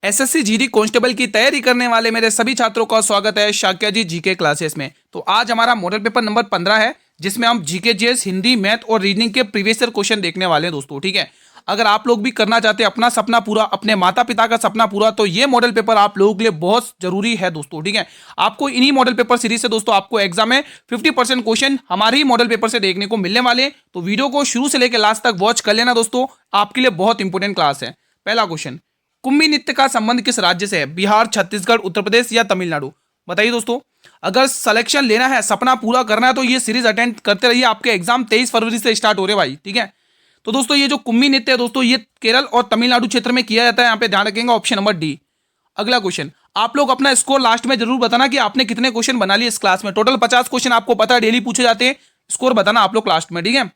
SSC GD constable की तैयारी करने वाले मेरे सभी छात्रों का स्वागत है शाक्या जी जीके क्लासेस में। तो आज हमारा मॉडल पेपर नंबर 15 है, जिसमें हम जीके जीएस हिंदी मैथ और रीजनिंग के प्रीवियस ईयर क्वेश्चन देखने वाले हैं दोस्तों। ठीक है, अगर आप लोग भी करना चाहते हैं अपना सपना पूरा, अपने माता पिता का सपना पूरा, तो ये मॉडल पेपर आप लोगों के लिए बहुत जरूरी है दोस्तों। ठीक है, आपको इन्हीं मॉडल पेपर सीरीज से दोस्तों आपको एग्जाम में 50% क्वेश्चन हमारे ही मॉडल पेपर से देखने को मिलने वाले हैं। तो वीडियो को शुरू से लेकर लास्ट तक वॉच कर लेना दोस्तों, आपके लिए बहुत इंपॉर्टेंट क्लास है। पहला क्वेश्चन, कुंभी नृत्य का संबंध किस राज्य से है? बिहार, छत्तीसगढ़, उत्तर प्रदेश या तमिलनाडु? बताइए दोस्तों। अगर सिलेक्शन लेना है, सपना पूरा करना है, तो ये सीरीज अटेंड करते रहिए। आपके एग्जाम 23 फरवरी से स्टार्ट हो रहे भाई। ठीक है, तो दोस्तों ये जो कुंभी नृत्य है दोस्तों, ये केरल और तमिलनाडु क्षेत्र में किया जाता है। यहाँ पे ध्यान रखेंगे, ऑप्शन नंबर डी। अगला क्वेश्चन, आप लोग अपना स्कोर लास्ट में जरूर बताना कि आपने कितने क्वेश्चन बना लिए इस क्लास में। टोटल 50 क्वेश्चन आपको पता है डेली पूछे जाते हैं, स्कोर बताना आप लोग लास्ट में। ठीक है,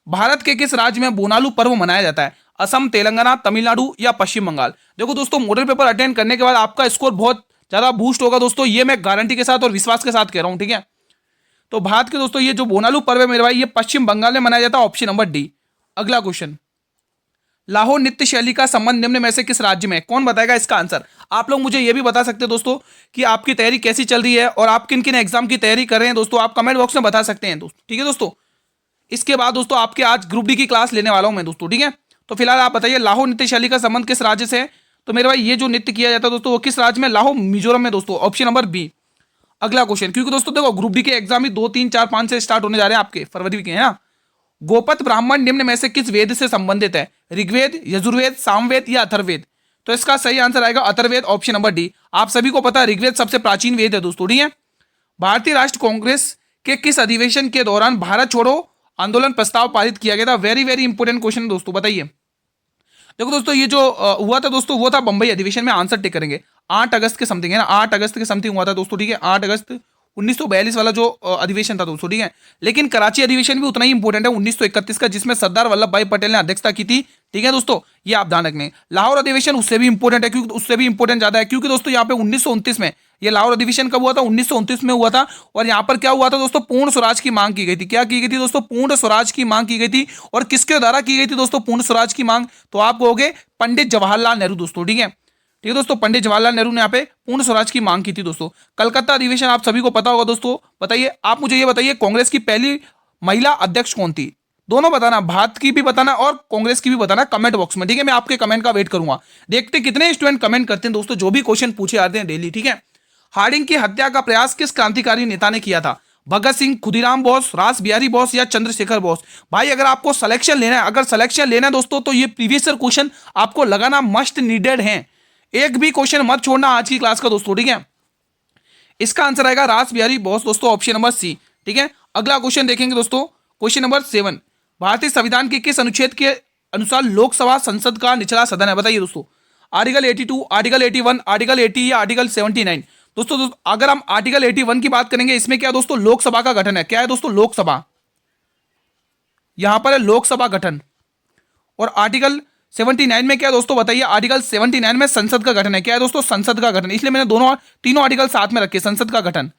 भारत के किस राज्य में बोनालू पर्व मनाया जाता है? असम, तेलंगाना, तमिलनाडु या पश्चिम बंगाल? देखो दोस्तों, मॉडल पेपर अटेंड करने के बाद आपका स्कोर बहुत ज्यादा बूस्ट होगा दोस्तों, ये मैं गारंटी के साथ और विश्वास के साथ कह रहा हूं। ठीक है, तो भारत के दोस्तों ये जो बोनालू पर्व है मेरे भाई, ये पश्चिम बंगाल में मनाया जाता है, ऑप्शन नंबर डी। अगला क्वेश्चन, लाहौर नृत्य शैली का संबंध निम्न में से किस राज्य में? कौन बताएगा इसका आंसर? आप लोग मुझे यह भी बता सकते हैं दोस्तों कि आपकी तैयारी कैसी चल रही है और आप किन किन एग्जाम की तैयारी कर रहे हैं दोस्तों, आप कमेंट बॉक्स में बता सकते हैं दोस्तों। ठीक है दोस्तों, इसके बाद दोस्तों आपके आज ग्रुप डी की क्लास लेने वाला हूं मैं दोस्तों। ठीक है, तो फिलहाल आप बताइए लाहौर नृत्य शैली का संबंध किस राज्य से है? तो मेरे भाई ये जो नृत्य किया जाता है दोस्तों, वो किस राज्य में? लाहौर, मिजोरम में दोस्तों, ऑप्शन नंबर बी। अगला क्वेश्चन, क्योंकि दोस्तों देखो ग्रुप डी के एग्जाम ही 2, 3, 4, 5 से स्टार्ट होने जा रहे हैं आपके फरवरी के, है ना। गोपत ब्राह्मण निम्न में से किस वेद से संबंधित है? ऋग्वेद, यजुर्वेद, सामवेद या अथर्ववेद? तो इसका सही आंसर आएगा अथर्ववेद, ऑप्शन नंबर डी। आप सभी को पता है ऋग्वेद सबसे प्राचीन वेद है दोस्तों। ठीक है, भारतीय राष्ट्र कांग्रेस के किस अधिवेशन के दौरान भारत छोड़ो आंदोलन प्रस्ताव पारित किया गया था? वेरी वेरी इंपोर्टेंट क्वेश्चन दोस्तों, बताइए। देखो दोस्तों, ये जो हुआ था दोस्तों, वो था बंबई अधिवेशन में। आंसर टिक करेंगे 8 अगस्त के समथिंग, है ना, 8 अगस्त के समथिंग हुआ था दोस्तों। ठीक है, 8 अगस्त 1942 वाला जो अधिवेशन था दोस्तों। ठीक है, लेकिन कराची अधिवेशन भी उतना ही इंपॉर्टेंट है 1931 का, जिसमें सरदार वल्लभ भाई पटेल ने अध्यक्षता की थी। ठीक है दोस्तों, ये आप ध्यान रखने। लाहौर अधिवेशन उससे भी इंपॉर्टेंट है, क्योंकि उससे भी इंपॉर्टेंट ज्यादा है, क्योंकि दोस्तों यहाँ पे 1929 में, ये लाहौर अधिवेशन कब हुआ था? 1929 में हुआ था। और यहाँ पर क्या हुआ था दोस्तों? पूर्ण स्वराज की मांग की गई थी। क्या की गई थी दोस्तों? पूर्ण स्वराज की मांग की गई थी। और किसके द्वारा की गई थी दोस्तों पूर्ण स्वराज की मांग? तो आप कहोगे पंडित जवाहरलाल नेहरू दोस्तों। ठीक है, ठीक है दोस्तों, पंडित जवाहरलाल नेहरू ने यहाँ पे पूर्ण स्वराज की मांग की थी दोस्तों। कलकत्ता अधिवेशन आप सभी को पता होगा दोस्तों। बताइए, आप मुझे ये बताइए, कांग्रेस की पहली महिला अध्यक्ष कौन थी? दोनों बताना, भारत की भी बताना और कांग्रेस की भी बताना कमेंट बॉक्स में। ठीक है, मैं आपके कमेंट का वेट करूंगा। देखते कितने स्टूडेंट कमेंट करते हैं दोस्तों, जो भी क्वेश्चन पूछे जाते हैं डेली। ठीक है, हार्डिंग की हत्या का प्रयास किस क्रांतिकारी नेता ने किया था? भगत सिंह, खुदीराम बोस, रास बिहारी बोस या चंद्रशेखर बोस? भाई अगर आपको सिलेक्शन लेना है, अगर सिलेक्शन लेना है दोस्तों, तो ये प्रीवियस ईयर क्वेश्चन आपको लगाना मस्ट नीडेड है। एक भी क्वेश्चन मत छोड़ना आज की क्लास का दोस्तों। ठीक है, इसका आंसर आएगा रास बिहारी बोस दोस्तों, ऑप्शन नंबर सी। ठीक है, अगला क्वेश्चन देखेंगे दोस्तों, क्वेश्चन नंबर 7। भारतीय संविधान के किस अनुच्छेद के अनुसार लोकसभा संसद का निचला सदन है? बताइए दोस्तों। आर्टिकल 82, आर्टिकल 81, आर्टिकल 80 या आर्टिकल 79? दोस्तों अगर हम आर्टिकल 81 की बात करेंगे, इसमें क्या दोस्तों? लोकसभा का गठन है। क्या है दोस्तों? लोकसभा, यहां पर है लोकसभा गठन। और आर्टिकल 79 में क्या है दोस्तों? बताइए। आर्टिकल 79 में संसद का गठन है। क्या है दोस्तों? संसद का गठन। इसलिए मैंने तीनों आर्टिकल साथ में रखे, संसद का गठन।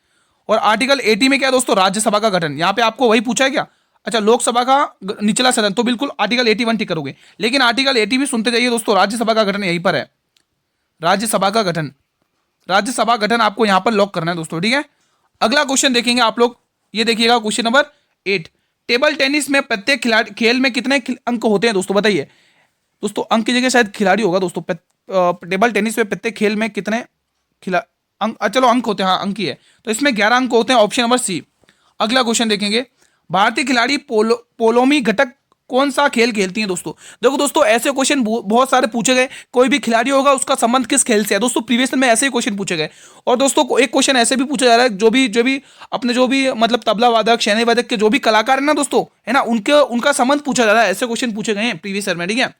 और आर्टिकल 80 में क्या है दोस्तों? राज्यसभा का गठन। यहां पे आपको वही पूछा है क्या? अच्छा, लोकसभा का निचला सदन, तो बिल्कुल आर्टिकल 81 टिक करोगे। लेकिन आर्टिकल 80 भी सुनते जाइए दोस्तों, राज्यसभा का गठन यहीं पर है, राज्यसभा का गठन। राज्यसभा गठन आपको यहां पर लॉक करना है दोस्तों। ठीक है, अगला क्वेश्चन देखेंगे आप लोग, ये देखिएगा क्वेश्चन नंबर 8। टेबल टेनिस में प्रत्येक खिलाड़ी खेल में कितने अंक होते हैं दोस्तों? बताइए दोस्तों। अंक की जगह शायद खिलाड़ी होगा दोस्तों। टेबल टेनिस में प्रत्येक खेल में कितने अंक, चलो अंक होते हैं, हाँ अंक ही है, तो इसमें 11 अंक होते हैं, ऑप्शन नंबर सी। अगला क्वेश्चन देखेंगे, भारतीय खिलाड़ी पोलोमी घटक कौन सा खेल खेलती हैं दोस्तों? देखो दोस्तों, ऐसे क्वेश्चन बहुत सारे पूछे गए। कोई भी खिलाड़ी होगा, उसका संबंध किस खेल से है दोस्तों? प्रीवियस में ऐसे ही क्वेश्चन पूछे गए। और दोस्तों एक क्वेश्चन ऐसे भी पूछा जा रहा है, जो भी मतलब तबला वादक, शहनाई वादक के जो भी कलाकार है ना दोस्तों, है ना, उनका संबंध पूछा जा रहा है। ऐसे क्वेश्चन पूछे गए हैं प्रीवियस ईयर में। ठीक है,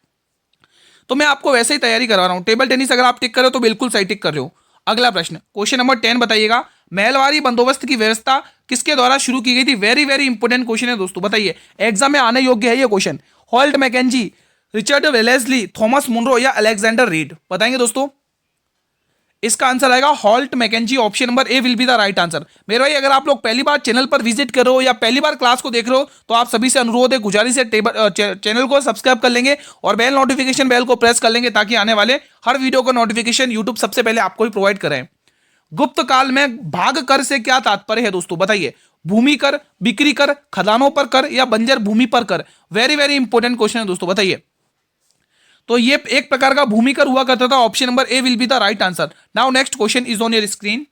तो मैं आपको वैसे ही तैयारी करवा रहा हूं। टेबल टेनिस अगर आप टिक कर रहे हो तो बिल्कुल सही टिक कर रहे हो। अगला प्रश्न, क्वेश्चन नंबर 10 बताइएगा, महलवारी बंदोबस्त की व्यवस्था किसके द्वारा शुरू की गई थी? वेरी वेरी इंपोर्टेंट क्वेश्चन है दोस्तों, बताइए, एग्जाम में आने योग्य है ये question. Holt Mackenzie, Richard Wellesley, Thomas Munro या अलेक्जेंडर रीड? बताएंगे दोस्तों। इसका आंसर आएगा Holt Mackenzie, option number A will be the right answer. मेरे भाई अगर आप लोग पहली बार चैनल पर विजिट कर रहे हो या पहली बार क्लास को देख रहे हो तो आप सभी से अनुरोध है, गुजारिश है, चैनल को सब्सक्राइब कर लेंगे और बेल नोटिफिकेशन बेल को प्रेस कर लेंगे ताकि आने वाले हर वीडियो का नोटिफिकेशन यूट्यूब सबसे पहले आपको ही प्रोवाइड करें। गुप्त काल में भाग कर से क्या तात्पर्य है दोस्तों, बताइए। भूमि कर, बिक्री कर, खदानों पर कर या बंजर भूमि पर कर। वेरी वेरी इंपॉर्टेंट क्वेश्चन है दोस्तों, बताइए। तो ये एक प्रकार का भूमि कर हुआ करता था, option number A will be the right answer. Now next question is on your screen.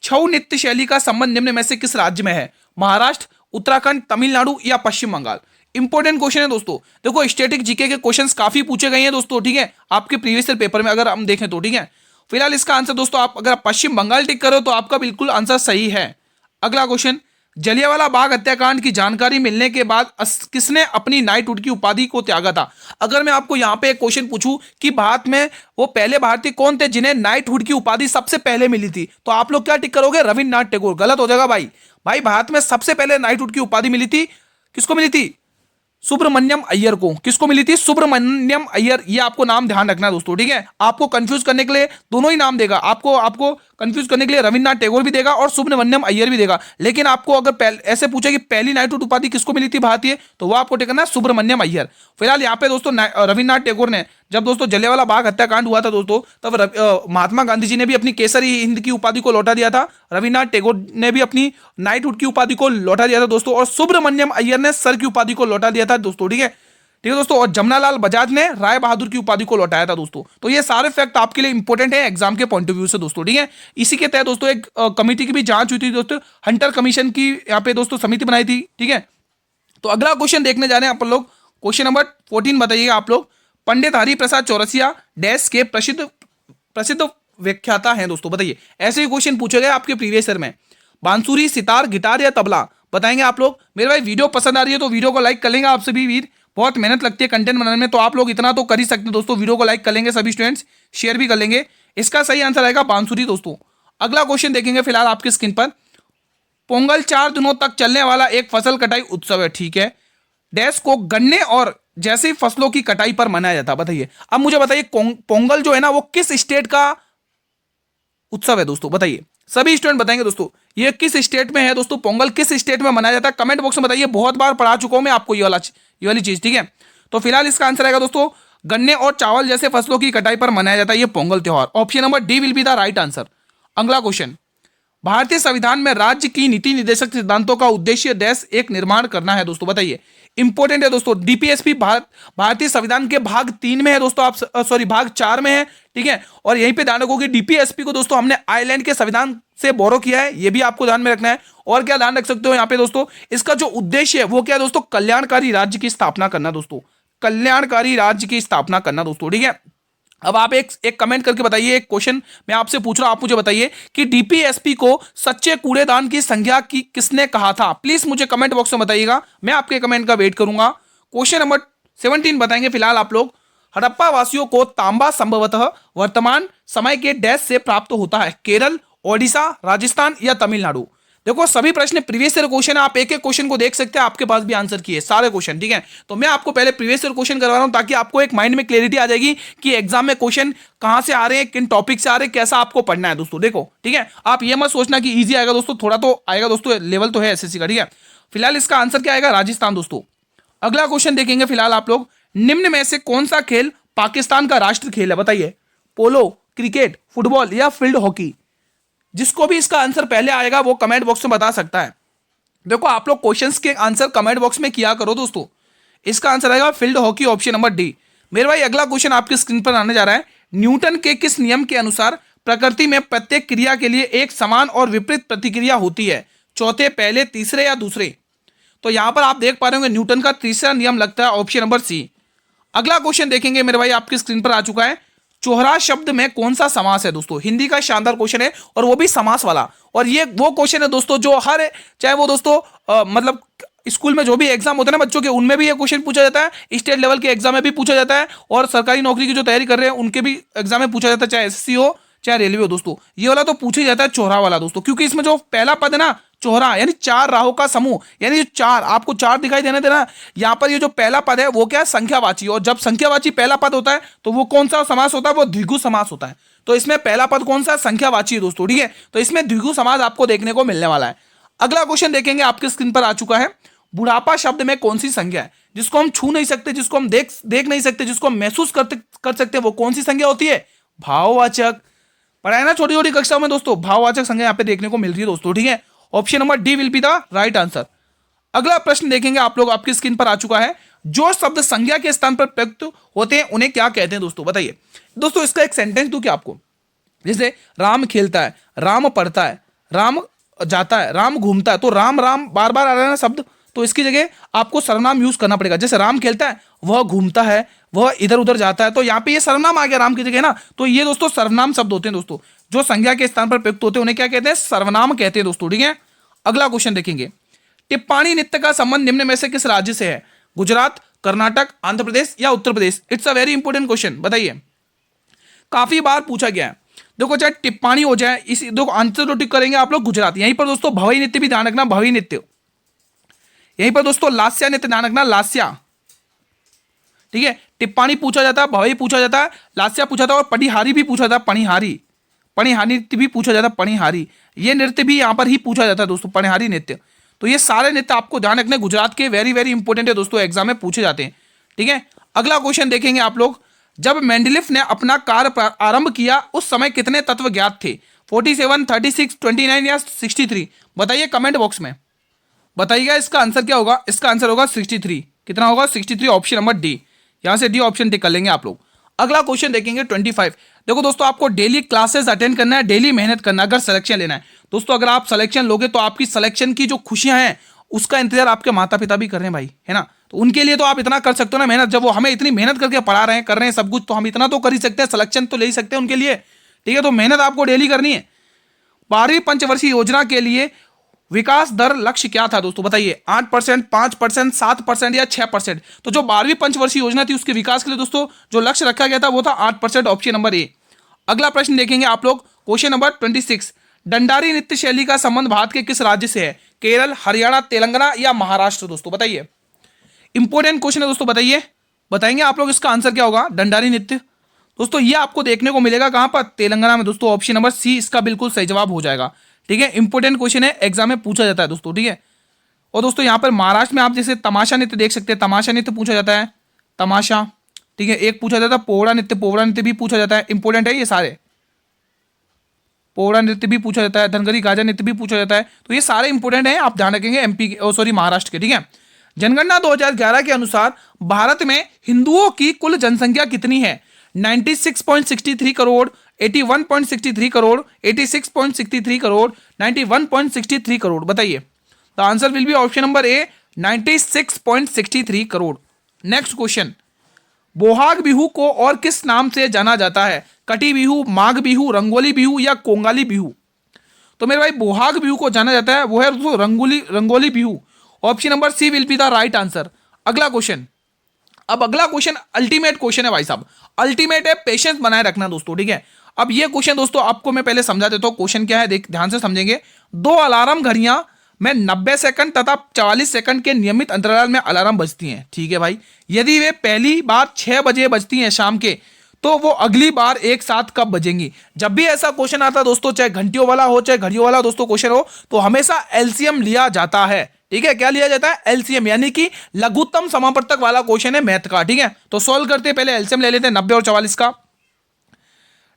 Chhau नृत्य शैली का संबंध निम्न में से किस राज्य में है? महाराष्ट्र, उत्तराखंड, तमिलनाडु या पश्चिम बंगाल। इंपॉर्टेंट क्वेश्चन है दोस्तों। देखो स्टैटिक जीके के क्वेश्चंस काफी पूछे गए हैं दोस्तों, ठीक है, आपके प्रीवियस ईयर पेपर में अगर हम देखें तो, ठीक है। फिलहाल इसका आंसर दोस्तों, आप अगर पश्चिम बंगाल टिक करो तो आपका बिल्कुल आंसर सही है। अगला क्वेश्चन, जलियांवाला बाग हत्याकांड की जानकारी मिलने के बाद किसने अपनी नाइटहुड की उपाधि को त्यागा था? अगर मैं आपको यहां पे एक क्वेश्चन पूछूं कि भारत में वो पहले भारतीय कौन थे जिन्हें नाइटहुड की उपाधि सबसे पहले मिली थी, तो आप लोग क्या टिक करोगे? रविन्द्रनाथ टैगोर। गलत हो जाएगा भाई। भाई भारत में सबसे पहले नाइटहुड की उपाधि मिली थी, किसको मिली थी? सुब्रमण्यम अय्यर को। किसको मिली थी? सुब्रमण्यम अय्यर। ये आपको नाम ध्यान रखना है दोस्तों, ठीक है। आपको कंफ्यूज करने के लिए दोनों ही नाम देगा, आपको कंफ्यूज करने के लिए रविन्द्रनाथ टैगोर भी देगा और सुब्रमण्यम अय्यर भी देगा। लेकिन आपको अगर ऐसे पूछे कि पहली नाइटहुड उपाधि किसको मिली थी भारतीय, तो वो आपको टिक करना है सुब्रमण्यम अय्यर। फिलहाल यहाँ पे दोस्तों रविन्द्रनाथ टैगोर ने, जब दोस्तों जलियांवाला बाग हत्याकांड हुआ था दोस्तों, तब महात्मा गांधी जी ने भी अपनी केसरी हिंद की उपाधि को लौटा दिया था, रविन्द्रनाथ टैगोर ने भी अपनी नाइटहुड की उपाधि को लौटा दिया था दोस्तों, और सुब्रमण्यम अय्यर ने सर की उपाधि को लौटा दिया था दोस्तों, ठीक है। ठीक है दोस्तों, और जमनालाल बजाज ने राय बहादुर की उपाधि को लौटाया था दोस्तों। तो ये सारे फैक्ट आपके लिए इंपॉर्टेंट है एग्जाम के पॉइंट ऑफ व्यू से दोस्तों, ठीक है। इसी के तहत दोस्तों एक कमेटी की भी जांच हुई थी दोस्तों, हंटर कमीशन की यहाँ पे दोस्तों समिति बनाई थी, ठीक है। तो अगला क्वेश्चन देखने जा रहे हैं अपन लोग, क्वेश्चन नंबर 14 बताइएगा आप लोग। पंडित हरिप्रसाद चौरसिया डैश के प्रसिद्ध व्याख्याता हैं दोस्तों, बताइए। ऐसे ही क्वेश्चन पूछे गए आपके प्रीवियस ईयर में। बांसुरी, सितार, गिटार या तबला, बताएंगे आप लोग। मेरे भाई वीडियो पसंद आ रही है तो वीडियो को लाइक कर लेंगे आप सभी वीर, बहुत मेहनत लगती है कंटेंट बनाने में, तो आप लोग इतना तो कर ही सकते हैं दोस्तों। वीडियो को लाइक कर लेंगे सभी स्टूडेंट्स, शेयर भी कर लेंगे। इसका सही आंसर आएगा बांसुरी दोस्तों। अगला क्वेश्चन देखेंगे फिलहाल आपकी स्क्रीन पर। पोंगल 4 दिनों तक चलने वाला एक फसल कटाई उत्सव है, ठीक है। डैश को गन्ने और जैसी फसलों की कटाई पर मनाया जाता है, बताइए। अब मुझे बताइए पोंगल जो है ना वो किस स्टेट का उत्सव है दोस्तों, बताइए। सभी स्टूडेंट बताएंगे दोस्तों ये किस स्टेट में है दोस्तों, पोंगल किस स्टेट में मनाया जाता है, कमेंट बॉक्स में बताइए। बहुत बार पढ़ा चुका हूं मैं आपको ये वाली चीज, ठीक है। तो फिलहाल इसका आंसर आएगा दोस्तों, गन्ने और चावल जैसे फसलों की कटाई पर मनाया जाता है ये पोंगल त्योहार। Option number D will be the right answer. अगला क्वेश्चन, भारतीय संविधान में राज्य की नीति निर्देशक सिद्धांतों का उद्देश्य डैश एक निर्माण करना है दोस्तों, बताइए। इंपॉर्टेंट है दोस्तों, डीपीएसपी भारतीय संविधान के भाग 3 में है दोस्तों, आप सॉरी भाग 4 में है, ठीक है। और यहीं पे ध्यान रखो कि डीपीएसपी को दोस्तों हमने आयरलैंड के संविधान से बोरो किया है, ये भी आपको ध्यान में रखना है। और क्या ध्यान रख सकते हो यहाँ पे दोस्तों, इसका जो उद्देश्य है वो क्या है दोस्तों, कल्याणकारी राज्य की स्थापना करना दोस्तों, कल्याणकारी राज्य की स्थापना करना दोस्तों, ठीक है। अब आप एक कमेंट करके बताइए, एक क्वेश्चन मैं आपसे पूछ रहा हूं, आप मुझे बताइए कि डीपीएसपी को सच्चे कूड़ेदान की संज्ञा की किसने कहा था? प्लीज मुझे कमेंट बॉक्स में बताइएगा, मैं आपके कमेंट का वेट करूंगा। क्वेश्चन नंबर 17 बताएंगे फिलहाल आप लोग। हड़प्पा वासियों को तांबा संभवतः वर्तमान समय के डैश से प्राप्त होता है, केरल, ओडिशा, राजस्थान या तमिलनाडु। देखो सभी प्रश्न प्रीवियस ईयर क्वेश्चन, आप एक एक क्वेश्चन को देख सकते हैं, आपके पास भी आंसर किए सारे क्वेश्चन, ठीक है। तो मैं आपको पहले प्रीवियस ईयर क्वेश्चन करवा रहा हूं ताकि आपको एक माइंड में क्लैरिटी आ जाएगी कि एग्जाम में क्वेश्चन कहां से आ रहे हैं, किन टॉपिक से आ रहे हैं, कैसा आपको पढ़ना है दोस्तों। देखो ठीक है, आप ये मत सोचना कि ईजी आएगा दोस्तों, थोड़ा तो आएगा दोस्तों, लेवल तो है एसएससी का, ठीक है। फिलहाल इसका आंसर क्या आएगा, राजस्थान दोस्तों। अगला क्वेश्चन देखेंगे फिलहाल आप लोग। निम्न में से कौन सा खेल पाकिस्तान का राष्ट्र खेल है, बताइए। पोलो, क्रिकेट, फुटबॉल या फील्ड हॉकी। जिसको भी इसका आंसर पहले आएगा वो कमेंट बॉक्स में बता सकता है। देखो आप लोग क्वेश्चंस के आंसर कमेंट बॉक्स में किया करो दोस्तों। इसका आंसर आएगा field hockey, option number D. मेरे भाई अगला क्वेश्चन आपकी स्क्रीन पर आने जा रहा है। न्यूटन के किस नियम के अनुसार प्रकृति में प्रत्येक क्रिया के लिए एक समान और विपरीत प्रतिक्रिया होती है? चौथे, पहले, तीसरे या दूसरे। तो यहां पर आप देख पा रहे होंगे न्यूटन का तीसरा नियम लगता है ऑप्शन नंबर सी। अगला क्वेश्चन देखेंगे मेरे भाई, आपकी स्क्रीन पर आ चुका है। चोहरा शब्द में कौन सा समास है दोस्तों? हिंदी का शानदार क्वेश्चन है और वो भी समास वाला। और ये वो क्वेश्चन है दोस्तों जो हर, चाहे वो दोस्तों मतलब स्कूल में जो भी एग्जाम होता है ना बच्चों के, उनमें भी ये क्वेश्चन पूछा जाता है, स्टेट लेवल के एग्जाम में भी पूछा जाता है, और सरकारी नौकरी की जो तैयारी कर रहे हैं उनके भी एग्जाम में पूछा जाता है, चाहे एसएससी हो चाहे रेलवे हो दोस्तों। ये वाला तो पूछा जाता है चोहरा वाला दोस्तों, क्योंकि इसमें जो पहला पद है ना चौरा यानी चार राहों का समूह, यानी जो चार आपको चार दिखाई देना यहाँ पर ये जो पहला पद है वो क्या है, संख्यावाची। और जब संख्यावाची पहला पद होता है तो वो कौन सा समास होता है, वो द्विगु समास होता है। तो इसमें पहला पद कौन सा, संख्यावाची है दोस्तों, ठीक है। तो इसमें द्विगु समास आपको देखने को मिलने वाला है। अगला क्वेश्चन देखेंगे, आपके स्क्रीन पर आ चुका है। बुढ़ापा शब्द में कौन सी संज्ञा है, जिसको हम छू नहीं सकते, जिसको हम देख नहीं सकते, जिसको हम महसूस कर सकते, वो कौन सी संज्ञा होती है, भाववाचक। पढ़ा है ना छोटी छोटी कक्षाओं में दोस्तों, भाववाचक संज्ञा यहाँ पे देखने को मिल रही है दोस्तों, ठीक है। Option number D will be the right answer. अगला प्रश्न देखेंगे आप लोग, आपकी स्क्रीन पर आ चुका है। जो शब्द संज्ञा के स्थान पर प्रयुक्त होते हैं उन्हें क्या कहते हैं दोस्तों, बताइए। दोस्तों इसका एक सेंटेंस दूं क्या आपको, जैसे राम खेलता है, राम पढ़ता है, राम जाता है, राम घूमता है। तो राम राम बार बार आ रहा है ना शब्द, तो इसकी जगह आपको सर्वनाम यूज करना पड़ेगा। जैसे राम खेलता है, वह घूमता है, वह इधर उधर जाता है, तो यहाँ पे ये सर्वनाम आ गया राम की जगह ना। तो ये दोस्तों सर्वनाम शब्द होते हैं दोस्तों, जो संज्ञा के स्थान पर प्रयुक्त होते हैं उन्हें क्या कहते हैं, सर्वनाम कहते हैं दोस्तों, ठीक है। अगला क्वेश्चन देखेंगे, टिप्पाणी नृत्य का संबंध निम्न में से किस राज्य से है, गुजरात, कर्नाटक, आंध्र प्रदेश या Uttar Pradesh. It's a very important question, बताइए, काफी बार पूछा गया है। देखो चाहे टिप्पाणी हो जाए, इस देखो आंसर तो टिक करेंगे आप लोग गुजरात। यहीं पर दोस्तों भवई नृत्य भी ध्यान रखना, भवई नृत्य। यहीं पर दोस्तों लास्या नृत्य ध्यान रखना, लास्या, ठीक है। टिप्पाणी पूछा जाता है, भवई पूछा जाता है, लास्या पूछा जाता है, और पनिहारी भी पूछा जाता है, पनिहारी, पनिहारी नृत्य भी पूछा जाता है, पनिहारी। ये नृत्य भी यहाँ पर ही पूछा जाता है दोस्तों, पनिहारी नृत्य। तो ये सारे नृत्य आपको ध्यान रखने, गुजरात के वेरी वेरी इंपॉर्टेंट है दोस्तों, एग्जाम में पूछे जाते हैं, ठीक है। अगला क्वेश्चन देखेंगे आप लोग, जब मेंडलीफ ने अपना कार्य आरंभ किया उस समय कितने तत्व ज्ञात थे, 47, 36, 29 या 63। बताइए कमेंट बॉक्स में, बताइएगा इसका आंसर क्या होगा। इसका आंसर होगा 63। कितना होगा, 63, ऑप्शन नंबर डी। यहां से डी ऑप्शन टिक कर लेंगे आप लोग। अगला क्वेश्चन देखेंगे 25। देखो दोस्तों आपको डेली क्लासेस अटेंड करना है, डेली मेहनत करना है अगर सिलेक्शन लेना है दोस्तों। अगर आप सिलेक्शन लोगे तो आपकी सिलेक्शन की जो खुशियां हैं उसका इंतजार आपके माता पिता भी कर रहे हैं भाई, है ना। तो उनके लिए तो आप इतना कर सकते हो ना मेहनत, जब वो हमें इतनी मेहनत करके पढ़ा रहे हैं, कर रहे हैं सब कुछ, तो हम इतना तो कर ही सकते हैं, सिलेक्शन तो ले ही सकते हैं उनके लिए, ठीक है। तो मेहनत आपको डेली करनी है। 12वीं पंचवर्षीय योजना के लिए विकास दर लक्ष्य क्या था दोस्तों, बताइए। 8%, 5%, 7% या 6%। तो जो 12वीं पंचवर्षीय योजना थी उसके विकास के लिए दोस्तों जो लक्ष्य रखा गया था वो था 8%, ऑप्शन नंबर ए। अगला प्रश्न देखेंगे आप लोग, क्वेश्चन नंबर 26। डंडारी नृत्य शैली का संबंध भारत के किस राज्य से है, केरल, हरियाणा, तेलंगाना या महाराष्ट्र दोस्तों, बताइए। इंपॉर्टेंट क्वेश्चन है दोस्तों, बताइए, बताएंगे आप लोग इसका आंसर क्या होगा। डंडारी नृत्य दोस्तों ये आपको देखने को मिलेगा कहां पर, तेलंगाना में दोस्तों, ऑप्शन नंबर सी इसका बिल्कुल सही जवाब हो जाएगा, ठीक है। इंपॉर्टेंट क्वेश्चन है, एग्जाम में पूछा जाता है दोस्तों, ठीक है। और दोस्तों यहाँ पर महाराष्ट्र में आप जैसे तमाशा नृत्य देख सकते हैं, तमाशा नृत्य पूछा जाता है, तमाशा, ठीक है। एक पूछा जाता है पोवड़ा नृत्य, पोवड़ा नृत्य भी पूछा जाता है, इंपॉर्टेंट है ये सारे। पोवड़ा नृत्य भी पूछा जाता है, धनगरी गाजा नृत्य भी पूछा जाता है, तो ये सारे इंपॉर्टेंट हैं, आप ध्यान रखेंगे एमपी के, सॉरी महाराष्ट्र के, ठीक है। जनगणना 2011 के अनुसार भारत में हिंदुओं की कुल जनसंख्या कितनी है, 96.63 करोड़, 81.63 करोड़, 86.63 करोड़, 91.63 करोड़, बताइए। The answer will be option number A, 96.63 crore. Next question, Bohag Bihu को और किस नाम से जाना जाता है, कटी बिहू, माघ बिहू, रंगोली बिहू या कोंगाली बिहू। तो मेरे भाई बोहाग बिहू को जाना जाता है वो है Rongali Bihu, option number C will be the right answer. अगला क्वेश्चन, अब अगला क्वेश्चन अल्टीमेट क्वेश्चन है भाई साहब, अल्टीमेट है, पेशेंस बनाए रखना दोस्तों, ठीक है। अब ये क्वेश्चन दोस्तों आपको मैं पहले समझा देता हूं, क्वेश्चन क्या है ध्यान से समझेंगे। 2 अलार्म घड़ियां में 90 सेकंड तथा 44 सेकंड के नियमित अंतराल में अलार्म बजती हैं, ठीक है भाई। यदि वे पहली बार 6 बजे बजती हैं शाम के, तो वो अगली बार एक साथ कब बजेंगी। जब भी ऐसा क्वेश्चन आता है दोस्तों, चाहे घंटियों वाला हो चाहे घड़ियों वाला दोस्तों क्वेश्चन हो, तो हमेशा एलसीएम लिया जाता है, ठीक है। क्या लिया जाता है, एलसीएम, यानी कि लघुत्तम समापवर्तक वाला क्वेश्चन है मैथ का, ठीक है। तो सॉल्व करते हैं, पहले एलसीएम ले लेते हैं 90 और 44 का,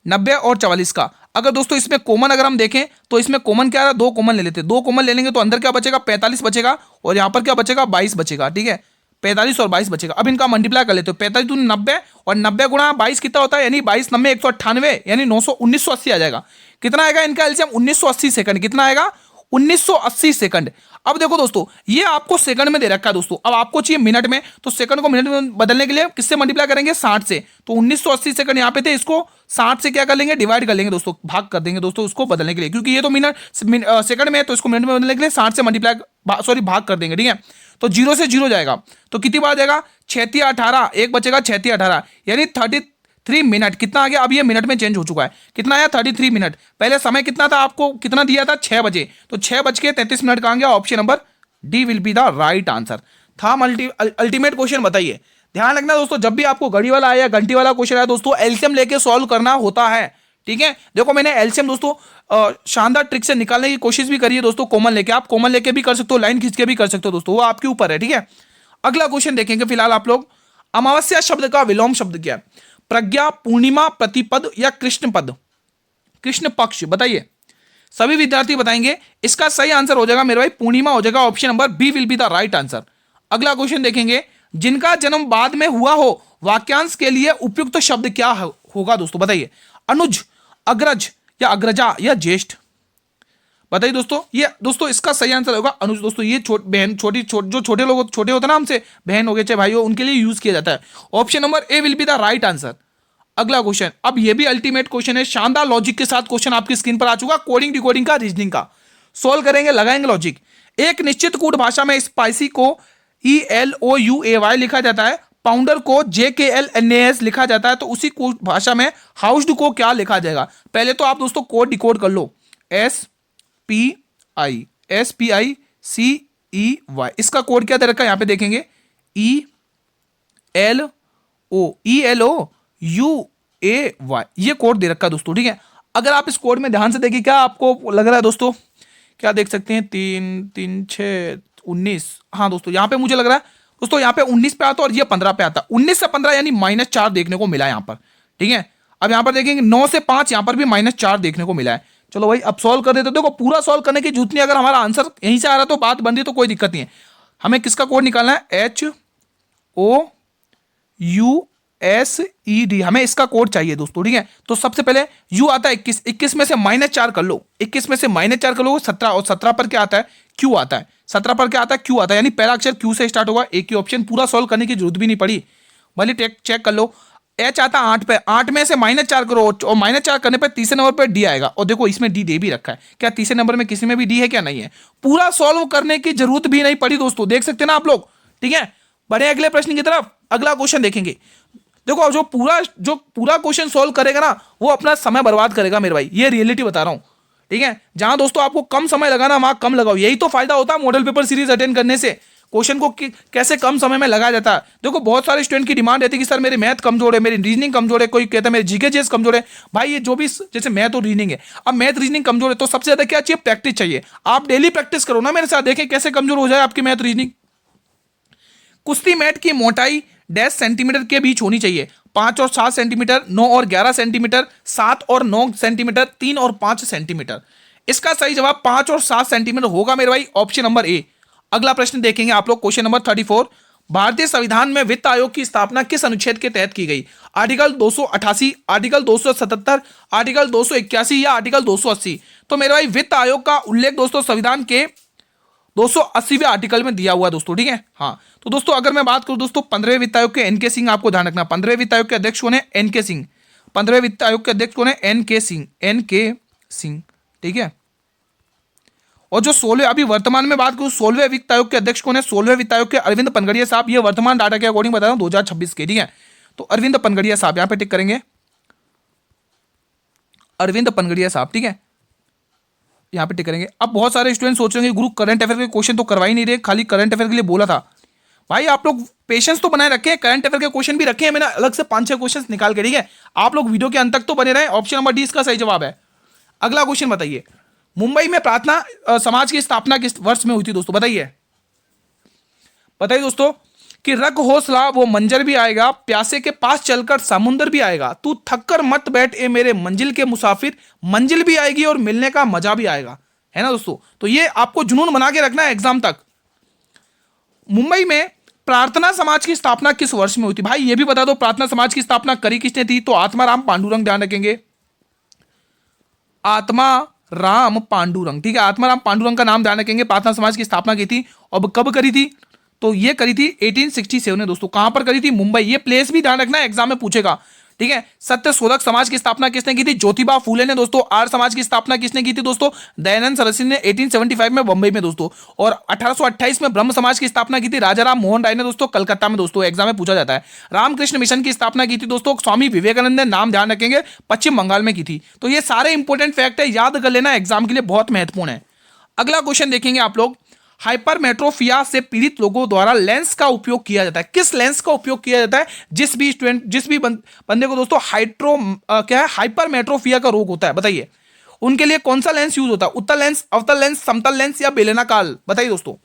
90 और 44 का। अगर दोस्तों इसमें कॉमन अगर हम देखें तो इसमें कॉमन क्या है, 2 कॉमन ले लेते हैं, 2 कॉमन ले लेंगे तो अंदर क्या बचेगा, 45 बचेगा, और यहां पर क्या बचेगा, 22 बचेगा, ठीक है। 45 और 22 बचेगा। अब इनका मल्टीप्लाई कर लेते हो, 45 दूनी 90 और 90 गुणा 22 कितना होता है, यानी 22 90 198 यानी 1980 आ जाएगा। कितना आएगा इनका एलसीएम, 1980 सेकंड। कितना आएगा, 1980 सेकंड। अब देखो दोस्तों ये आपको सेकंड में दे रखा है दोस्तों, अब आपको चाहिए मिनट में, तो सेकंड को मिनट में बदलने के लिए किससे मल्टीप्लाई करेंगे, 60 से। तो 1980 सेकंड यहाँ पे थे, इसको 60 से क्या कर लेंगे, डिवाइड कर लेंगे दोस्तों, भाग कर देंगे दोस्तों उसको बदलने के लिए, क्योंकि ये तो मिनट सेकंड में है, तो इसको मिनट में बदलने के लिए 60 से मल्टीप्लाई सॉरी भाग कर देंगे, ठीक है। तो 0 से 0 जाएगा, तो कितनी बार जाएगा, 6 18, एक बचेगा 6 18, यानी मिनट। कितना आ गया, अब ये मिनट में चेंज हो चुका है, कितना आया 33 मिनट। पहले समय कितना था, आपको कितना दिया था 6 बजे, तो 6:33 कहाँ गया, option number D will be the right answer था। अल्टीमेट क्वेश्चन बताइए, ध्यान रखना दोस्तों, जब भी आपको घड़ी वाला आया घंटी वाला क्वेश्चन आया दोस्तों, एलसीएम लेके सॉल्व करना होता है, ठीक है। देखो मैंने एलसीएम दोस्तों शानदार ट्रिक से निकालने की कोशिश भी करी है दोस्तों, कॉमन लेके, आप कॉमन लेके भी कर सकते हो, लाइन खींच के भी कर सकते हो दोस्तों, वो आपके ऊपर है, ठीक है। अगला क्वेश्चन देखेंगे फिलहाल आप लोग, अमावस्या शब्द का विलोम शब्द क्या है, प्रज्ञा, पूर्णिमा, प्रतिपद या कृष्ण पद, कृष्ण पक्ष, बताइए। सभी विद्यार्थी बताएंगे, इसका सही आंसर हो जाएगा मेरे भाई पूर्णिमा हो जाएगा, option number B will be the right answer. अगला क्वेश्चन देखेंगे, जिनका जन्म बाद में हुआ हो वाक्यांश के लिए उपयुक्त शब्द क्या होगा दोस्तों, बताइए। अनुज, अग्रज या अग्रजा या ज्येष्ठ, बताइए दोस्तों। ये दोस्तों इसका सही आंसर होगा अनुज दोस्तों, ये बहन जो छोटे लोग छोटे होते हैं ना हमसे, बहन हो गए चाहे भाई हो, उनके लिए यूज किया जाता है, option number A will be the right answer. अगला क्वेश्चन, अब ये भी अल्टीमेट क्वेश्चन है, शानदार लॉजिक के साथ क्वेश्चन आपकी स्क्रीन पर आ चुका, कोडिंग डिकोडिंग का, रीजनिंग का, सोल्व करेंगे, लगाएंगे लॉजिक। एक निश्चित कूट भाषा में स्पाइसी को ELOUAY लिखा जाता है, पाउंडर को JKLNAS लिखा जाता है, तो उसी कूट भाषा में हाउस्ड को क्या लिखा जाएगा। पहले तो आप दोस्तों कोड डिकोड कर लो, SPI SPICEY, इसका कोड क्या दे रखा है यहाँ पे देखेंगे, ELOUAY, ये कोड दे रखा है दोस्तों, ठीक है। अगर आप इस कोड में ध्यान से देखिए, क्या आपको लग रहा है दोस्तों, क्या देख सकते हैं, 3 3 6 19, हाँ दोस्तों यहाँ पे मुझे लग रहा है दोस्तों, यहाँ पे 19 पे आता और ये 15 पे आता, 19 से 15 यानी -4 देखने को मिला यहाँ पर, ठीक है। अब यहाँ पर देखेंगे 9 से 5, यहाँ पर भी -4 देखने को मिला है। चलो भाई अब सॉल्व कर देते, देखो पूरा सॉल्व करने की जरूरत नहीं, अगर हमारा आंसर यहीं से आ रहा तो बात बन रही, तो कोई दिक्कत नहीं है। हमें किसका कोड निकालना है, HOUSED, हमें इसका कोड चाहिए दोस्तों, ठीक है। तो सबसे पहले यू आता है 21, 21 में से -4 कर लो, 21 में से -4 कर लो 17, और 17 पर क्या आता है, क्यू आता है, 17 पर क्या आता है, क्यू आता है, यानी पहला अक्षर क्यू से स्टार्ट होगा, एक ही ऑप्शन, पूरा सॉल्व करने की जरूरत भी नहीं पड़ी, भले चेक कर लो। एच आता 8 पे, 8 में से -4 करो, और -4 करने पर तीसरे नंबर पर डी आएगा, और देखो इसमें डी दे भी रखा है, क्या तीसरे नंबर में किसी में भी डी है, क्या नहीं है। पूरा सॉल्व करने की जरूरत भी नहीं पड़ी दोस्तों, देख सकते हैं ना आप लोग, ठीक है। बढ़े अगले प्रश्न की तरफ, अगला क्वेश्चन देखेंगे। देखो जो पूरा क्वेश्चन सॉल्व करेगा ना, वो अपना समय बर्बाद करेगा मेरे भाई, ये रियलिटी बता रहा हूं, ठीक है। जहां दोस्तों आपको कम समय लगाना वहां कम लगाओ, यही तो फायदा होता है मॉडल पेपर सीरीज अटेंड करने से, क्वेश्चन को कैसे कम समय में लगाया जाता है। देखो बहुत सारे स्टूडेंट की डिमांड रहती है कि सर मेरे मैथ कमजोर है, मेरी रीजनिंग कमजोर है, कोई कहता है मेरे जीके जीएस कमजोर है। भाई ये जो भी जैसे मैथ और रीजनिंग है, अब मैथ रीजनिंग कमजोर है तो सबसे ज्यादा क्या चाहिए, प्रैक्टिस चाहिए। आप डेली प्रैक्टिस करो ना मेरे साथ, देखें कैसे कमजोर हो जाए आपकी मैथ रीजनिंग। कुश्ती मैट की मोटाई 10 सेंटीमीटर के बीच होनी चाहिए, 5 और 7 सेंटीमीटर, 9 और 11 सेंटीमीटर, 7 और 9 सेंटीमीटर, 3 और 5 सेंटीमीटर। इसका सही जवाब 5 और 7 सेंटीमीटर होगा मेरे भाई, ऑप्शन नंबर ए। अगला प्रश्न देखेंगे आप लोग, क्वेश्चन नंबर 34, भारतीय संविधान में वित्त आयोग की स्थापना किस अनुच्छेद के तहत की गई, आर्टिकल 288, आर्टिकल 277, आर्टिकल 281 या आर्टिकल 280। तो मेरे भाई वित्त आयोग का उल्लेख दोस्तों संविधान के 280वें आर्टिकल में दिया हुआ है दोस्तों, ठीक है। हाँ तो दोस्तों अगर मैं बात करूं दोस्तों 15वें वित्त आयोग के एनके सिंह, आपको ध्यान रखना 15वें वित्त आयोग के अध्यक्ष कौन है, एनके सिंह। 15वें वित्त आयोग के अध्यक्ष कौन है, एनके सिंह, एनके सिंह, ठीक है। और जो 16वें, अभी वर्तमान में बात करूं 16वें वित्त आयोग के अध्यक्ष कौन है, 16वें वित्त आयोग के अरविंद पनगड़िया साहब, ये वर्तमान डाटा के अकॉर्डिंग बता रहा हूं 2026 के, ठीक है। तो अरविंद पनगड़िया साहब यहां पे टिक करेंगे, अरविंद पनगड़िया साहब, ठीक है, यहां पे टिक करेंगे। अब बहुत सारे स्टूडेंट सोच रहे हैं गुरु करंट अफेयर के क्वेश्चन तो करवा ही नहीं रहे, खाली करंट अफेयर के लिए बोला था। भाई आप लोग पेशेंस तो बनाए रखे हैं, करंट अफेयर के क्वेश्चन भी रखे हैं मैंने अलग से 5-6 क्वेश्चन निकाल के, ठीक है। आप लोग वीडियो के अंत तक तो बने रहे, ऑप्शन नंबर डी इसका सही जवाब है। अगला क्वेश्चन बताइए, मुंबई में प्रार्थना समाज की स्थापना किस वर्ष में हुई थी दोस्तों, बताइए दोस्तों। कि रख हौसला वो मंजर भी आएगा, प्यासे के पास चलकर समुंदर भी आएगा, तू थक कर मत बैठ ए मेरे मंजिल के मुसाफिर, मंजिल भी आएगी और मिलने का मजा भी आएगा, है ना दोस्तों। तो ये आपको जुनून बना के रखना है एग्जाम तक। मुंबई में प्रार्थना समाज की स्थापना किस वर्ष में हुई थी, भाई ये भी बता दो, प्रार्थना समाज की स्थापना करी किसने थी, तो आत्माराम पांडुरंग, ध्यान रखेंगे आत्माराम पांडुरंग, ठीक है। आत्माराम पांडुरंग का नाम ध्यान रखेंगे, प्रार्थना समाज की स्थापना की थी। और कब करी थी, तो ये करी थी 1867 में दोस्तों। कहां पर करी थी, मुंबई। ये प्लेस भी ध्यान रखना है, एग्जाम में पूछेगा। ठीक है। सत्य शोधक समाज की स्थापना किसने की थी? ज्योतिबा फूले ने दोस्तों। आर्य समाज की स्थापना किसने की थी दोस्तों? दयानंद सरस्वती ने 1875 में बंबई में दोस्तों। और 1828 में ब्रह्म समाज की स्थापना की थी राजा राम मोहन राय ने दोस्तों, कलकत्ता में दोस्तों, एग्जाम में पूछा जाता है। रामकृष्ण मिशन की स्थापना की थी दोस्तों स्वामी विवेकानंद ने, नाम ध्यान रखेंगे, पश्चिम बंगाल में की थी। तो ये सारे इंपॉर्टेंट फैक्ट है, याद कर लेना, एग्जाम के लिए बहुत महत्वपूर्ण है। अगला क्वेश्चन देखेंगे आप लोग, हाइपरमेट्रोपिया से पीड़ित लोगों द्वारा लेंस का उपयोग किया जाता है। किस लेंस का उपयोग किया जाता है? जिस भी बंदे को दोस्तों क्या है, हाइपरमेट्रोपिया का रोग होता है, बताइए उनके लिए कौन सा लेंस यूज होता है? उत्तल लेंस, अवतल लेंस, समतल लेंस या बेलनाकार? बताइए दोस्तों,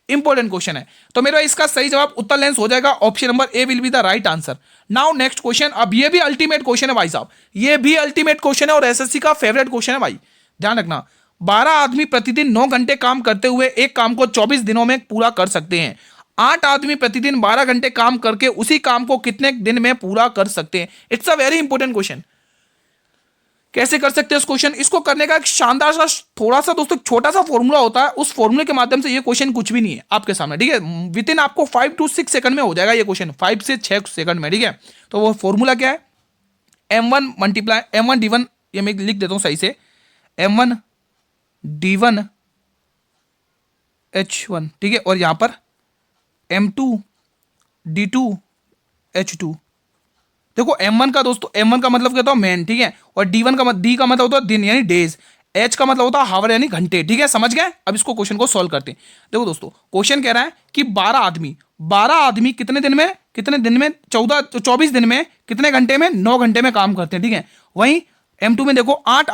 इंपॉर्टेंट क्वेश्चन है। तो मेरा इसका सही जवाब उत्तल लेंस हो जाएगा। Option number A will be the right answer. Now next question. अब ये भी अल्टीमेट क्वेश्चन है भाई साहब, ये भी अल्टीमेट क्वेश्चन है और एसएससी का फेवरेट क्वेश्चन है भाई, ध्यान रखना। 12 आदमी प्रतिदिन 9 घंटे काम करते हुए एक काम को 24 दिनों में पूरा कर सकते हैं। 8 आदमी प्रतिदिन 12 घंटे काम करके उसी काम को कितने दिन में पूरा कर सकते हैं? It's a very important question. कैसे कर सकते हैं इस क्वेश्चन? इसको करने का एक शानदार सा थोड़ा सा दोस्तों छोटा सा फॉर्मूला होता है, उस फॉर्मूले के माध्यम से ये क्वेश्चन कुछ भी नहीं है आपके सामने, ठीक है। विद इन आपको 5 to 6 सेकंड में हो जाएगा ये क्वेश्चन, 5 से 6 सेकंड में, ठीक है। तो वो फॉर्मूला क्या है? M1 मल्टीप्लाई M1 D1, ये मैं लिख देता हूं सही से, M1 D1 H1, ठीक है। और यहां पर M2 D2 H2। देखो M1 का दोस्तों, M1 का मतलब कहता हूं मैन, ठीक है। और D1 का D का मतलब होता है दिन यानी डेज, H का मतलब होता है हावर यानी घंटे, ठीक है। समझ गए? अब इसको क्वेश्चन को सॉल्व करते हैं। देखो दोस्तों, क्वेश्चन कह रहा है कि 12 आदमी कितने दिन में 24 दिन में कितने घंटे में? 9 घंटे में काम करते हैं, ठीक है। वहीं M2 में देखो 8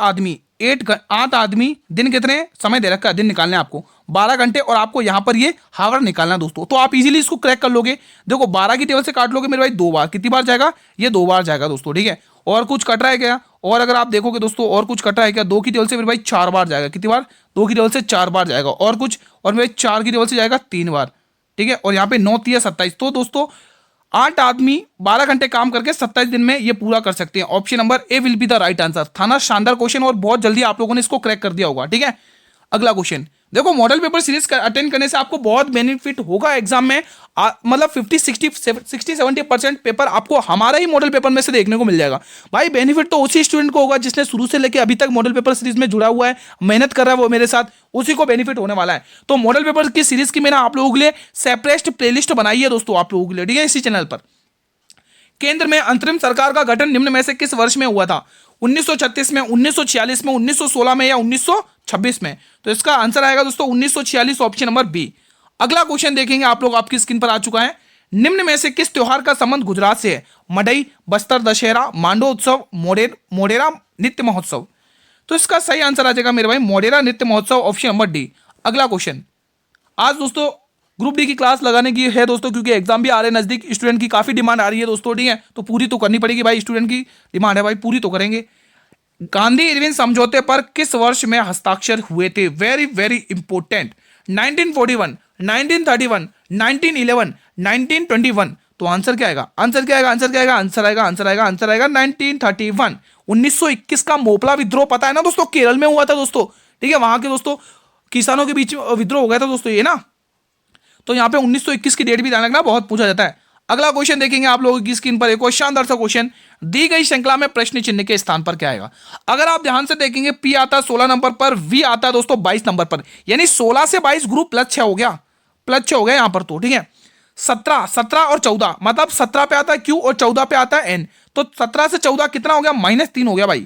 आदमी दिन कितने समय दे रखा है, दिन निकालने आपको 12 घंटे, और आपको यहां पर ये हावर निकालना दोस्तों। तो आप इजीली इसको क्रैक कर लोगे। देखो 12 की टेबल से काट लोगे मेरे भाई 2 बार, कितनी बार जाएगा? ये 2 बार जाएगा दोस्तों, ठीक है। और कुछ कट रहा है क्या? और अगर आप देखोगे दोस्तों, और कुछ कट रहा है क्या? 2 की टेबल से मेरे भाई 4 बार जाएगा, कितनी बार? 2 की टेबल से 4 बार जाएगा। और कुछ, और मेरे 4 की टेबल से जाएगा 3 बार, ठीक है। और यहाँ पे 9 3 27। तो दोस्तों 8 आदमी 12 घंटे काम करके 27 दिन में ये पूरा कर सकते हैं। Option number A will be the right answer. था ना शानदार क्वेश्चन, और बहुत जल्दी आप लोगों ने इसको क्रैक कर दिया होगा, ठीक है। अगला क्वेश्चन देखो, मॉडल पेपर सीरीज अटेंड करने से आपको बहुत बेनिफिट होगा एग्जाम में। मतलब 50-60-70% पेपर आपको हमारा ही मॉडल पेपर में से देखने को मिल जाएगा भाई। बेनिफिट तो उसी स्टूडेंट को होगा जिसने शुरू से लेकर अभी तक मॉडल पेपर सीरीज में जुड़ा हुआ है, मेहनत कर रहा है वो मेरे साथ, उसी को बेनिफिट होने वाला है। तो मॉडल पेपर की सीरीज की मैंने आप लोगों के लिए सेपरेट प्लेलिस्ट बनाई है दोस्तों, आप लोगों के लिए, ठीक है, इसी चैनल पर। केंद्र में अंतरिम सरकार का गठन निम्न में से किस वर्ष में हुआ था? 1936 में, 1946 में, 1916 में या 1926 में? तो इसका आंसर आएगा दोस्तों 1946, ऑप्शन नंबर बी। अगला क्वेश्चन देखेंगे आप लोग, आपकी स्क्रीन पर आ चुका है। निम्न में से किस त्योहार का संबंध गुजरात से है? मडई, बस्तर दशहरा, मांडो उत्सव, मोडेरा नृत्य महोत्सव? तो इसका सही आंसर आ जाएगा मेरे भाई मोडेरा नृत्य महोत्सव, ऑप्शन नंबर डी। अगला क्वेश्चन, आज दोस्तों ग्रुप डी की क्लास लगाने की है दोस्तों, क्योंकि एग्जाम भी आ रहे हैं नजदीक, स्टूडेंट की काफी डिमांड आ रही है दोस्तों, ठीक है। तो पूरी तो करनी पड़ेगी भाई, स्टूडेंट की डिमांड है भाई, पूरी तो करेंगे। गांधी इरविन समझौते पर किस वर्ष में हस्ताक्षर हुए थे? Very very important. 1941, 1931, 1911, 1921? तो आंसर क्या आएगा? आंसर क्या आएगा? आंसर क्या आएगा? आंसर आएगा, आंसर आएगा, आंसर आएगा 1931। 1921 का मोपला विद्रोह पता है ना दोस्तों, केरल में हुआ था दोस्तों, ठीक है। वहां के दोस्तों किसानों के बीच विद्रोह हो गया था दोस्तों ये ना। तो यहाँ पे 1921 की डेट भी ध्यान रखना, बहुत पूछा जाता है। अगला क्वेश्चन देखेंगे आप लोगों की स्क्रीन पर, एक और शानदार सा क्वेश्चन। दी गई श्रृंखला में प्रश्न चिन्ह के स्थान पर क्या आएगा? अगर आप ध्यान से देखेंगे, पी आता है 16 नंबर पर, वी आता है दोस्तों 22 नंबर पर, यानी 16 से 22 ग्रुप +6 हो गया, +6 हो गया यहाँ पर तो, ठीक है। 17 और 14, मतलब 17 पे आता है क्यू और 14 पे आता है एन। तो 17 से 14 कितना हो गया? -3 हो गया भाई,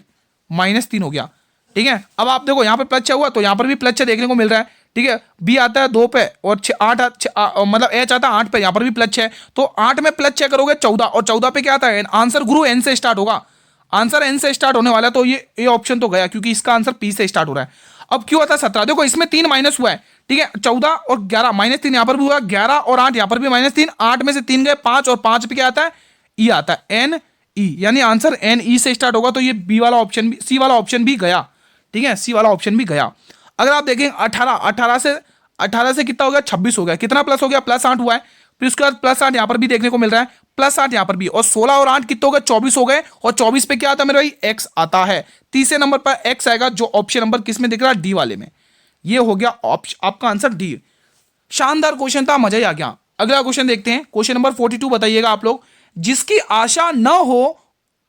-3 हो गया, ठीक है। अब आप देखो यहाँ पे +6 हुआ, तो यहाँ पर भी +6 देखने को मिल रहा है, ठीक है। बी आता है 2 पे और 8 मतलब एच आता है 8 पे, यहाँ पर भी +6। तो 8 में +6 करोगे 14, और 14 पे क्या आता है? आंसर गुरु एन से स्टार्ट होगा, आंसर एन से स्टार्ट होने वाला है। तो ये ऑप्शन तो गया, क्योंकि इसका आंसर पी से स्टार्ट हो रहा है। अब क्यों आता है 17? देखो इसमें 3 माइनस हुआ है, ठीक है। 14 और 11, -3 यहाँ पर भी हुआ, 11 और 8 यहाँ पर भी -3, 8 में से 3 गए 5, और 5 पे क्या आता है? ई आता है, एन ई, यानी आंसर एन ई से स्टार्ट होगा। तो ये बी वाला ऑप्शन भी, सी वाला ऑप्शन भी गया, ठीक है, सी वाला ऑप्शन भी गया। अगर आप देखें 18 से कितना हो गया? 26 हो गया, कितना प्लस हो गया? +8 हुआ है। फिर उसके बाद +8 यहाँ पर भी देखने को मिल रहा है, +8 यहाँ पर भी, और 16 और 8 कितने हो गए? 24 हो गए, और 24 पे क्या आता है मेरे भाई? एक्स आता है। तीसरे नंबर पर एक्स आएगा, जो ऑप्शन नंबर किस में दिख रहा है? डी वाले में। ये हो गया आपका आंसर डी। शानदार क्वेश्चन था, मजा ही आ गया। अगला क्वेश्चन देखते हैं, क्वेश्चन नंबर 42 बताइएगा आप लोग। जिसकी आशा न हो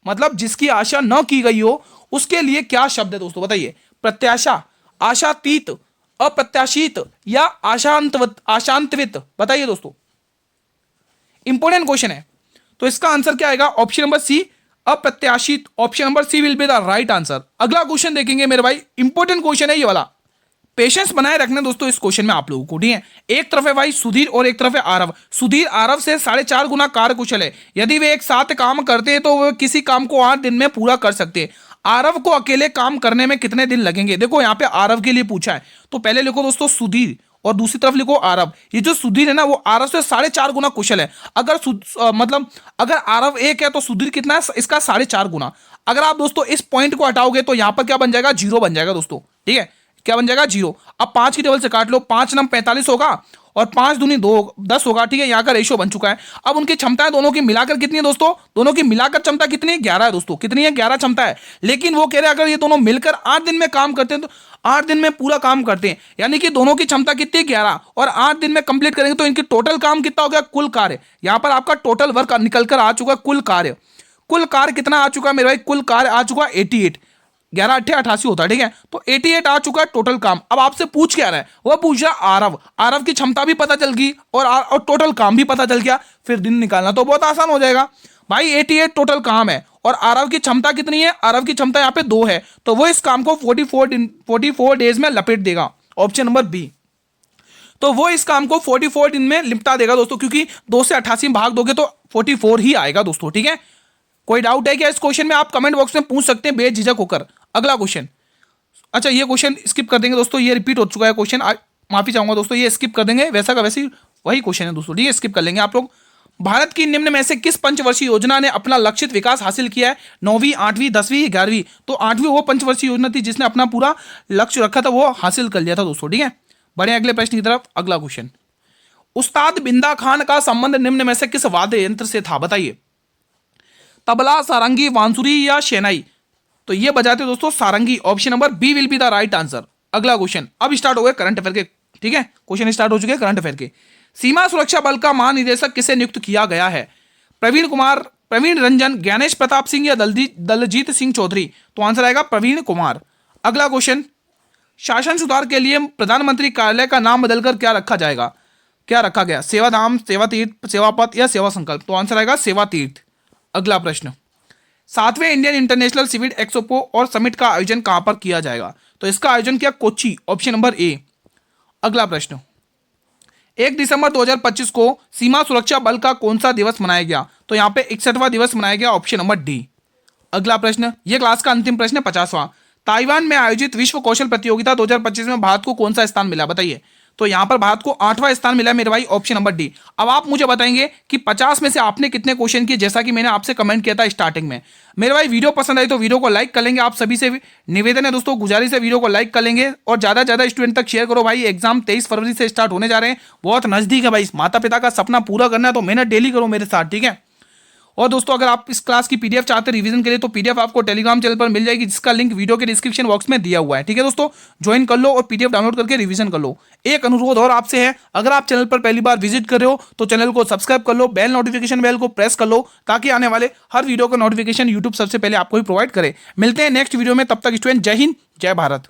मतलब जिसकी आशा न की गई हो उसके लिए क्या शब्द है दोस्तों, बताइए। प्रत्याशा, आशातीत, अप्रत्याशित या आशांतवित, बताइए दोस्तों। इंपॉर्टेंट क्वेश्चन है, तो इसका आंसर क्या आएगा? ऑप्शन नंबर सी, अप्रत्याशित। Option number C will be the right answer. अगला क्वेश्चन देखेंगे मेरे भाई, इंपॉर्टेंट क्वेश्चन है ये वाला। पेशेंस बनाए रखना दोस्तों इस क्वेश्चन में आप लोगों को, ठीक है। एक तरफ है भाई सुधीर और एक तरफ है आरव। सुधीर आरव से 4.5 गुना कार्यकुशल है। यदि वे एक साथ काम करते हैं तो वे किसी काम को 8 दिन में पूरा कर सकते हैं। आरव को अकेले काम करने में कितने दिन लगेंगे? देखो यहाँ पे आरव के लिए पूछा है, तो पहले लिखो दोस्तों सुधीर और दूसरी तरफ लिखो आरव। ये जो सुधीर है ना वो आरव से 4.5 गुना कुशल है। अगर मतलब अगर आरव 1 है तो सुधीर कितना है? इसका 4.5 गुना। अगर आप दोस्तों इस पॉइंट को हटाओगे तो यहां पर क्या बन जाएगा? 0 बन जाएगा दोस्तों, ठीक है। क्या बन जाएगा? 0। अब 5 की टेबल से काट लो, 5 नम 45 होगा और 5 दूनी 2 10 होगा, ठीक है। यहाँ का रेशियो बन चुका है। अब उनकी क्षमताएं दोनों की मिलाकर कितनी है दोस्तों? दोनों की मिलाकर क्षमता कितनी है? 11 है दोस्तों। कितनी है? 11 क्षमता है। लेकिन वो कह रहे हैं अगर ये दोनों मिलकर 8 दिन में काम करते हैं तो 8 दिन में पूरा काम करते हैं, यानी कि दोनों की क्षमता कितनी है? 11, और 8 दिन में कंप्लीट करेंगे तो इनकी टोटल काम कितना हो गया? कुल कार्य। यहां पर आपका टोटल वर्क निकल कर आ चुका है, कुल कार्य। कुल कार्य कितना आ चुका है मेरे भाई? कुल कार्य आ चुका है 88। 11 8 88 होता है, ठीक है। तो 88 आ चुका है टोटल काम। अब आपसे पूछ क्या रहा है? वो पूछ रहा है आरव। आरव की क्षमता भी पता चल गई और टोटल काम भी पता चल गया, फिर दिन निकालना तो बहुत आसान हो जाएगा भाई। 88 टोटल काम है और आरव की क्षमता कितनी है? आरव की क्षमता यहाँ पे 2 है, तो वो इस काम को 44 डेज में लपेट देगा। Option number B. तो वो इस काम को 44 दिन में निपटा देगा दोस्तों, क्योंकि 2 से 88 में भाग दोगे तो 44 ही आएगा दोस्तों, ठीक है। कोई डाउट है क्या इस क्वेश्चन में? आप कमेंट बॉक्स में पूछ सकते हैं बेझिझक होकर। अगला क्वेश्चन, अच्छा ये क्वेश्चन स्किप कर देंगे दोस्तों, ये रिपीट हो चुका है क्वेश्चन, माफी चाहूंगा दोस्तों, ये स्किप कर देंगे। वैसा का वैसे वही क्वेश्चन है दोस्तों, ठीक है, स्किप कर लेंगे आप लोग। भारत की निम्न में से किस पंचवर्षीय योजना ने अपना लक्षित विकास हासिल किया है? 9वीं, 8वीं, 10वीं, 11वीं? तो 8वीं वो पंचवर्षीय योजना थी जिसने अपना पूरा लक्ष्य रखा था, वो हासिल कर लिया था दोस्तों, ठीक है। बढ़े अगले प्रश्न की तरफ। अगला क्वेश्चन, उस्ताद बिंदा खान का संबंध निम्न में से किस वाद्य यंत्र से था? बताइए। तबला, सारंगी, बांसुरी या शहनाई? तो ये बजाते दोस्तों सारंगी। Option number B will be the right answer. अगला क्वेश्चन, अब स्टार्ट हो गए करंट अफेयर के, ठीक है। क्वेश्चन स्टार्ट हो चुके हैं करंट अफेयर के। सीमा सुरक्षा बल का महानिदेशक किसे नियुक्त किया गया है? प्रवीण कुमार, प्रवीण रंजन, ज्ञानेश प्रताप सिंह या दलजीत सिंह चौधरी? तो आंसर आएगा प्रवीण कुमार। अगला क्वेश्चन, शासन सुधार के लिए प्रधानमंत्री कार्यालय का नाम बदलकर क्या रखा जाएगा? क्या रखा गया? सेवाधाम, सेवा तीर्थ, सेवा पथ या सेवा संकल्प? तो आंसर आएगा सेवा तीर्थ। अगला प्रश्न, 7वें इंडियन इंटरनेशनल सिविल एक्सपो और समिट का आयोजन कहां पर किया जाएगा? तो इसका आयोजन किया कोच्चि। ऑप्शन नंबर ए। अगला प्रश्न, 1 दिसंबर 2025 को सीमा सुरक्षा बल का कौन सा दिवस मनाया गया? तो यहां पे 61वां दिवस मनाया गया। Option number D. अगला प्रश्न, यह क्लास का अंतिम प्रश्न है, 50वां। ताइवान में आयोजित विश्व कौशल प्रतियोगिता 2025 में भारत को कौन सा स्थान मिला? बताइए। तो यहां पर भारत को 8वां स्थान मिला मेरे भाई। Option number D. अब आप मुझे बताएंगे कि 50 में से आपने कितने क्वेश्चन किए, जैसा कि मैंने आपसे कमेंट किया था स्टार्टिंग में। मेरे भाई वीडियो पसंद आई तो वीडियो को लाइक कर लेंगे। आप सभी से निवेदन है दोस्तों, गुजारिश है, वीडियो को लाइक कर लेंगे और ज्यादा से ज्यादा स्टूडेंट तक शेयर करो भाई। एग्जाम 23 फरवरी से स्टार्ट होने जा रहे हैं, बहुत नजदीक है भाई। माता पिता का सपना पूरा करना है तो मेहनत डेली करो मेरे साथ, ठीक है। और दोस्तों अगर आप इस क्लास की पीडीएफ चाहते हैं रिवीजन के लिए तो पीडीएफ आपको टेलीग्राम चैनल पर मिल जाएगी, जिसका लिंक वीडियो के डिस्क्रिप्शन बॉक्स में दिया हुआ है, ठीक है दोस्तों। ज्वाइन कर लो और पीडीएफ डाउनलोड करके रिवीजन कर लो। एक अनुरोध और आपसे है, अगर आप चैनल पर पहली बार विजिट कर रहे हो तो चैनल को सब्सक्राइब कर लो, बेल नोटिफिकेशन बेल को प्रेस कर लो, ताकि आने वाले हर वीडियो का नोटिफिकेशन यूट्यूब सबसे पहले आपको ही प्रोवाइड करे। मिलते हैं नेक्स्ट वीडियो में, तब तक स्टूडेंट जय हिंद, जय भारत।